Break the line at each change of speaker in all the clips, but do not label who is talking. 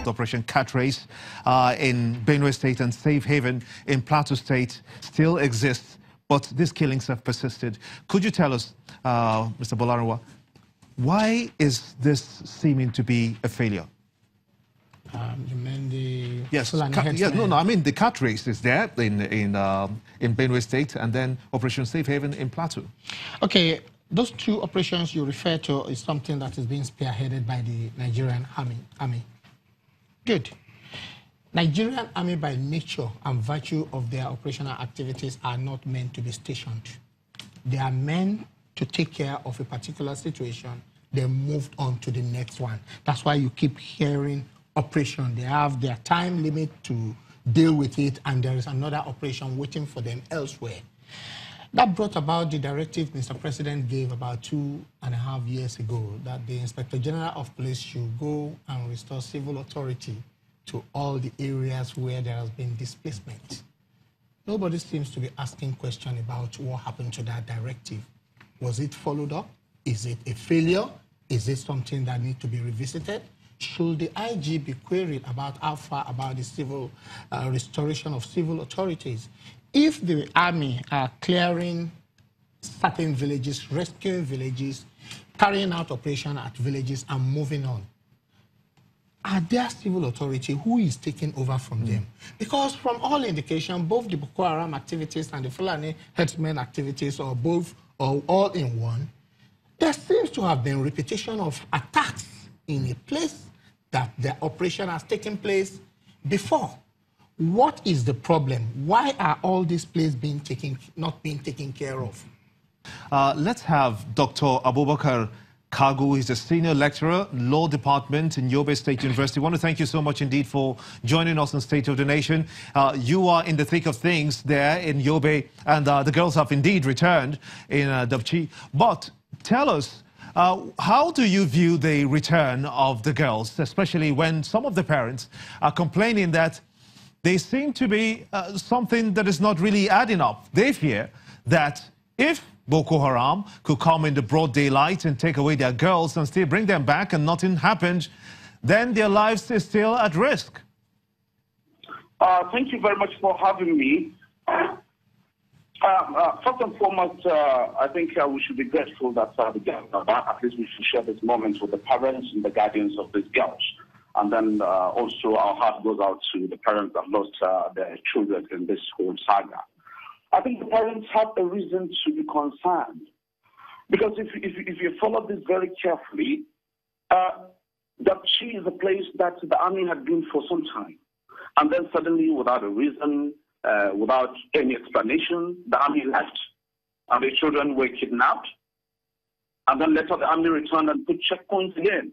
Operation Cat Race in Benue State and Safe Haven in Plateau State still exists, but these killings have persisted. Could you tell us, Mr. Bolaruwa, why is this seeming to be a failure?
You mean the
yes, I mean the cat race is there in Benue State, and then Operation Safe Haven in Plateau.
Okay, those two operations you refer to is something that is being spearheaded by the Nigerian Army. Good. Nigerian Army, by nature and virtue of their operational activities, are not meant to be stationed. They are meant to take care of a particular situation, then move on to the next one. That's why you keep hearing operation. They have their time limit to deal with it, and there is another operation waiting for them elsewhere. That brought about the directive Mr. President gave about 2.5 years ago that the Inspector General of Police should go and restore civil authority to all the areas where there has been displacement. Nobody seems to be asking questions about what happened to that directive. Was it followed up? Is it a failure? Is it something that needs to be revisited? Should the IG be queried about how far about the civil restoration of civil authorities? If the army are clearing certain villages, rescuing villages, carrying out operation at villages and moving on, are there civil authority who is taking over from them? Because from all indication, both the Boko Haram activities and the Fulani herdsmen activities, or both, or all in one, there seems to have been repetition of attacks in a place that the operation has taken place before. What is the problem? Why are all these places not being taken care of?
Let's have Dr. Abubakar Kagu. He's a senior lecturer, Law Department in Yobe State University. I want to thank you so much indeed for joining us on State of the Nation. You are in the thick of things there in Yobe, and the girls have indeed returned in Dabchi. But tell us, how do you view the return of the girls, especially when some of the parents are complaining that they seem to be something that is not really adding up? They fear that if Boko Haram could come in the broad daylight and take away their girls and still bring them back and nothing happened, then their lives is still at risk.
Thank you very much for having me. First and foremost, I think we should be grateful that the girls are back. At least we should share this moment with the parents and the guardians of these girls. And then also our heart goes out to the parents that lost their children in this whole saga. I think the parents have a reason to be concerned. Because if you follow this very carefully, Dabchi is a place that the army had been for some time. And then suddenly, without a reason, without any explanation, the army left, and the children were kidnapped. And then later the army returned and put checkpoints again.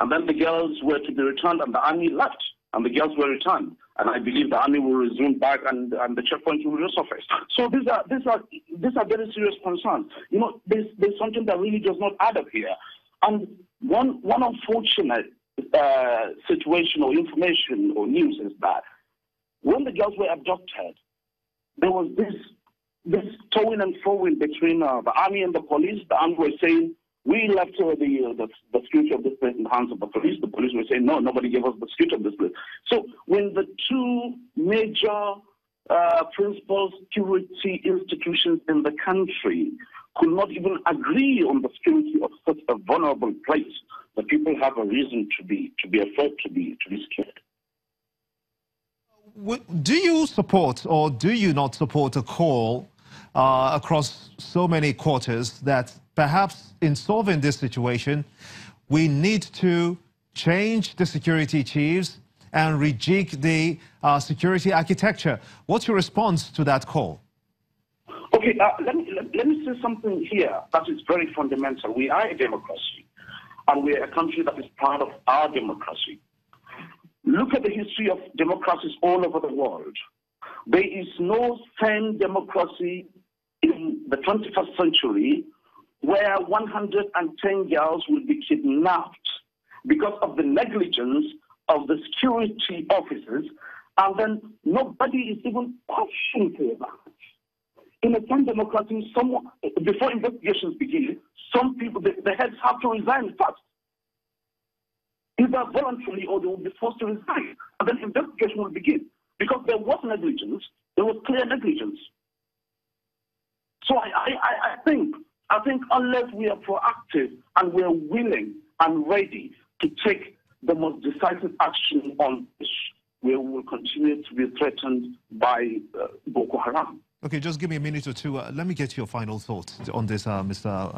And then the girls were to be returned, and the army left, and the girls were returned. And I believe the army will resume back, and the checkpoints will resurface. So these are very serious concerns. You know, there's something that really does not add up here. And one unfortunate situation or information or news is that when the girls were abducted, there was this towing and throwing between the army and the police. The army were saying, we left the security of this place in the hands of the police. The police were saying, no, nobody gave us the security of this place. So when the two major principal security institutions in the country could not even agree on the security of such a vulnerable place, the people have a reason to be afraid, to be scared.
Do you support or do you not support a call across so many quarters that perhaps in solving this situation, we need to change the security chiefs and rejig the security architecture? What's your response to that call?
Okay, let me say something here that is very fundamental. We are a democracy, and we are a country that is proud of our democracy. Look at the history of democracies all over the world. There is no sane democracy in the 21st century where 110 girls will be kidnapped because of the negligence of the security officers, and then nobody is even questioning for that. In a sane democracy, before investigations begin, some people, the heads have to resign first. either voluntarily or they will be forced to resign. And then investigation will begin. Because there was negligence, there was clear negligence. So I think unless we are proactive and we are willing and ready to take the most decisive action on this, we will continue to be threatened by Boko Haram.
Okay, just give me a minute or two. Let me get your final thoughts on this, Mr.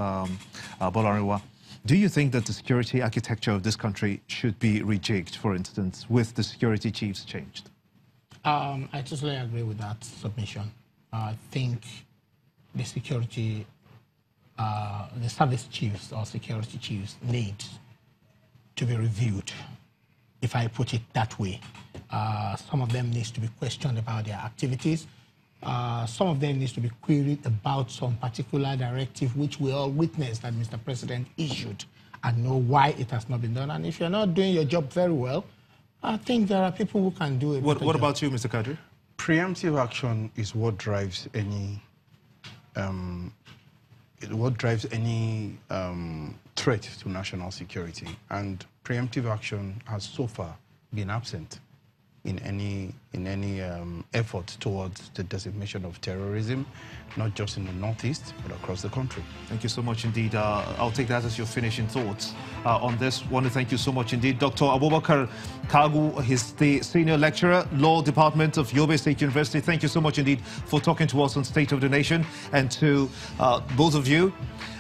Bolarinwa. Do you think that the security architecture of this country should be rejigged, for instance, with the security chiefs changed?
I totally agree with that submission. I think the security, the service chiefs or security chiefs need to be reviewed, if I put it that way. Some of them needs to be questioned about their activities. Some of them needs to be queried about some particular directive which we all witnessed that Mr. President issued and know why it has not been done. And if you're not doing your job very well, I think there are people who can do it.
What about you, Mr. Kadri?
Preemptive action is what drives any threat to national security, and preemptive action has so far been absent in any effort towards the decimation of terrorism, not just in the Northeast, but across the country.
Thank you so much indeed. I'll take that as your finishing thoughts on this. Want to thank you so much indeed. Dr. Abubakar Kagu, he's the Senior Lecturer, Law Department of Yobe State University. Thank you so much indeed for talking to us on State of the Nation. And to both of you,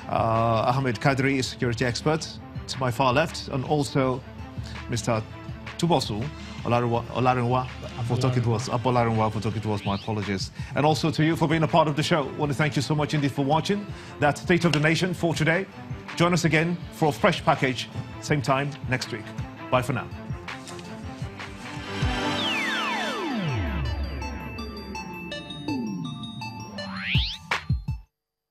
Ahmed Kadri is security expert to my far left, and also Mr. Tubosu Olarinwa for talking to us. Abolarinwa for talking to us. My apologies. And also to you for being a part of the show. I want to thank you so much indeed for watching. That's State of the Nation for today. Join us again for a fresh package, same time next week. Bye for now.